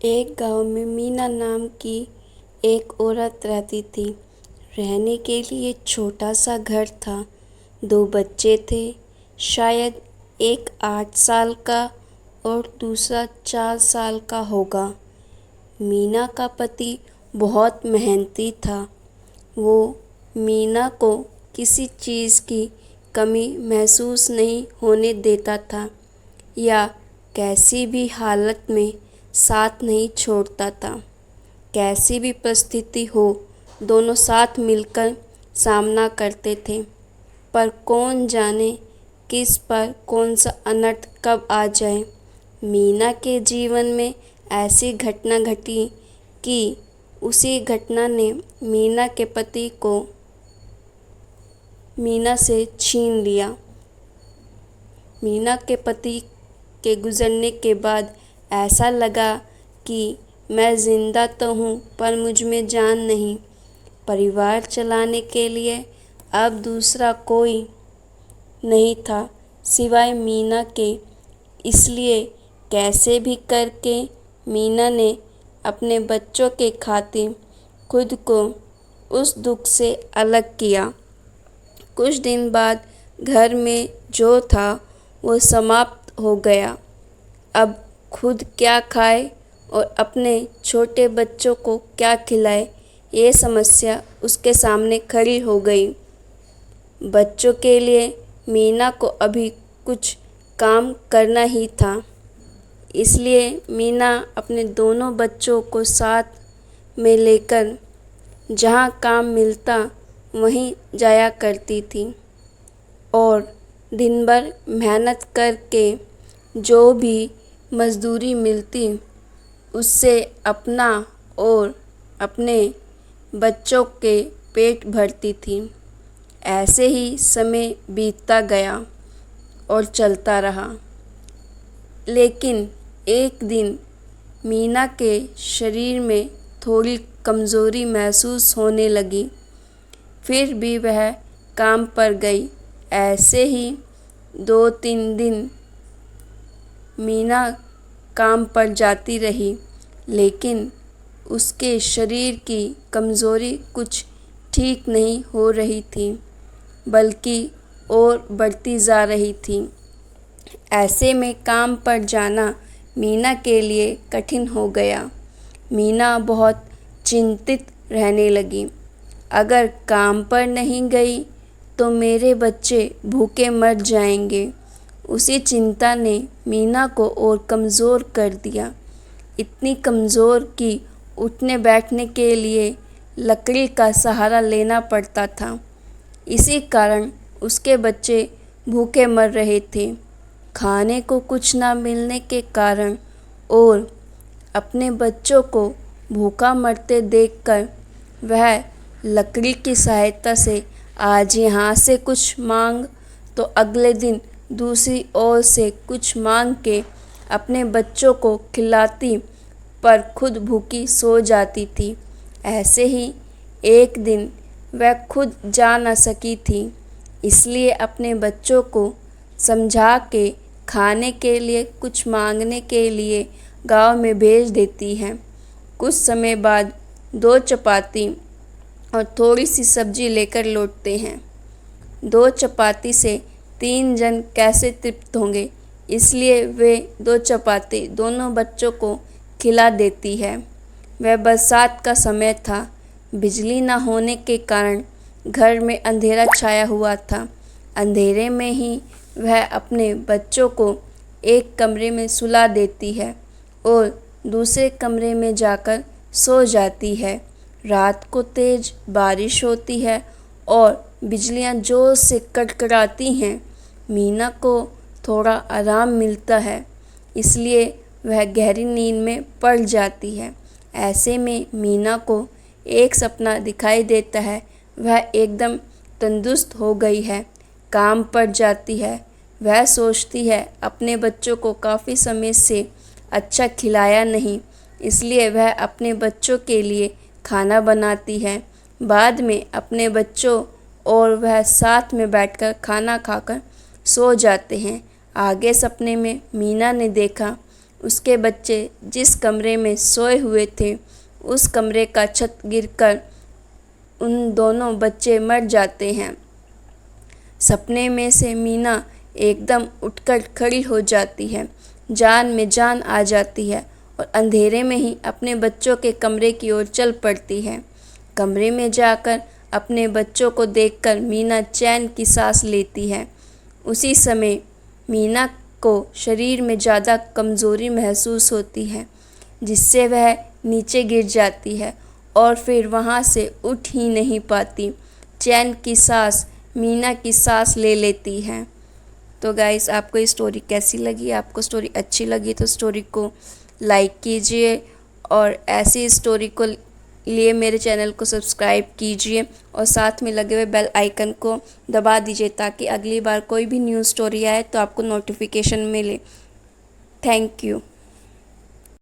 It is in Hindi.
एक गांव में मीना नाम की एक औरत रहती थी। रहने के लिए छोटा सा घर था। 2 बच्चे थे, शायद एक 8 साल का और दूसरा 4 साल का होगा। मीना का पति बहुत मेहनती था। वो मीना को किसी चीज़ की कमी महसूस नहीं होने देता था या कैसी भी हालत में साथ नहीं छोड़ता था। कैसी भी परिस्थिति हो, दोनों साथ मिलकर सामना करते थे। पर कौन जाने किस पर कौन सा अनर्थ कब आ जाए। मीना के जीवन में ऐसी घटना घटी कि उसी घटना ने मीना के पति को मीना से छीन लिया। मीना के पति के गुजरने के बाद ऐसा लगा कि मैं ज़िंदा तो हूँ पर मुझ में जान नहीं। परिवार चलाने के लिए अब दूसरा कोई नहीं था सिवाय मीना के। इसलिए कैसे भी करके मीना ने अपने बच्चों के खातिर खुद को उस दुख से अलग किया। कुछ दिन बाद घर में जो था वो समाप्त हो गया। अब खुद क्या खाए और अपने छोटे बच्चों को क्या खिलाए, ये समस्या उसके सामने खड़ी हो गई। बच्चों के लिए मीना को अभी कुछ काम करना ही था। इसलिए मीना अपने दोनों बच्चों को साथ में लेकर जहाँ काम मिलता वहीं जाया करती थी और दिन भर मेहनत करके जो भी मज़दूरी मिलती उससे अपना और अपने बच्चों के पेट भरती थी। ऐसे ही समय बीतता गया और चलता रहा। लेकिन एक दिन मीना के शरीर में थोड़ी कमज़ोरी महसूस होने लगी। फिर भी वह काम पर गई। ऐसे ही 2-3 दिन मीना काम पर जाती रही, लेकिन उसके शरीर की कमज़ोरी कुछ ठीक नहीं हो रही थी, बल्कि और बढ़ती जा रही थी। ऐसे में काम पर जाना मीना के लिए कठिन हो गया। मीना बहुत चिंतित रहने लगी। अगर काम पर नहीं गई तो मेरे बच्चे भूखे मर जाएंगे। उसी चिंता ने मीना को और कमज़ोर कर दिया। इतनी कमज़ोर कि उठने बैठने के लिए लकड़ी का सहारा लेना पड़ता था। इसी कारण उसके बच्चे भूखे मर रहे थे। खाने को कुछ ना मिलने के कारण और अपने बच्चों को भूखा मरते देखकर वह लकड़ी की सहायता से आज यहाँ से कुछ मांग तो अगले दिन दूसरी ओर से कुछ मांग के अपने बच्चों को खिलाती, पर खुद भूखी सो जाती थी। ऐसे ही एक दिन वह खुद जा न सकी थी, इसलिए अपने बच्चों को समझा के खाने के लिए कुछ मांगने के लिए गांव में भेज देती है। कुछ समय बाद 2 चपाती और थोड़ी सी सब्जी लेकर लौटते हैं। 2 चपाती से 3 जन कैसे तृप्त होंगे, इसलिए वे 2 चपाती दोनों बच्चों को खिला देती है। वह बरसात का समय था। बिजली न होने के कारण घर में अंधेरा छाया हुआ था। अंधेरे में ही वह अपने बच्चों को एक कमरे में सुला देती है और दूसरे कमरे में जाकर सो जाती है। रात को तेज बारिश होती है और बिजलियां जोर से कड़कड़ाती हैं। मीना को थोड़ा आराम मिलता है, इसलिए वह गहरी नींद में पड़ जाती है। ऐसे में मीना को एक सपना दिखाई देता है। वह एकदम तंदुरुस्त हो गई है, काम पर जाती है। वह सोचती है अपने बच्चों को काफ़ी समय से अच्छा खिलाया नहीं, इसलिए वह अपने बच्चों के लिए खाना बनाती है। बाद में अपने बच्चों और वह साथ में बैठकर खाना खाकर सो जाते हैं। आगे सपने में मीना ने देखा उसके बच्चे जिस कमरे में सोए हुए थे उस कमरे का छत गिरकर उन दोनों बच्चे मर जाते हैं। सपने में से मीना एकदम उठकर खड़ी हो जाती है, जान में जान आ जाती है और अंधेरे में ही अपने बच्चों के कमरे की ओर चल पड़ती है। कमरे में जाकर अपने बच्चों को देखकर मीना चैन की सांस लेती है। उसी समय मीना को शरीर में ज़्यादा कमज़ोरी महसूस होती है, जिससे वह नीचे गिर जाती है और फिर वहाँ से उठ ही नहीं पाती। चैन की सांस मीना की सांस ले लेती है। तो गाइस, आपको ये स्टोरी कैसी लगी? आपको स्टोरी अच्छी लगी तो स्टोरी को लाइक कीजिए और ऐसी स्टोरी को लिए मेरे चैनल को सब्सक्राइब कीजिए और साथ में लगे हुए बेल आइकन को दबा दीजिए ताकि अगली बार कोई भी न्यू स्टोरी आए तो आपको नोटिफिकेशन मिले। Thank you.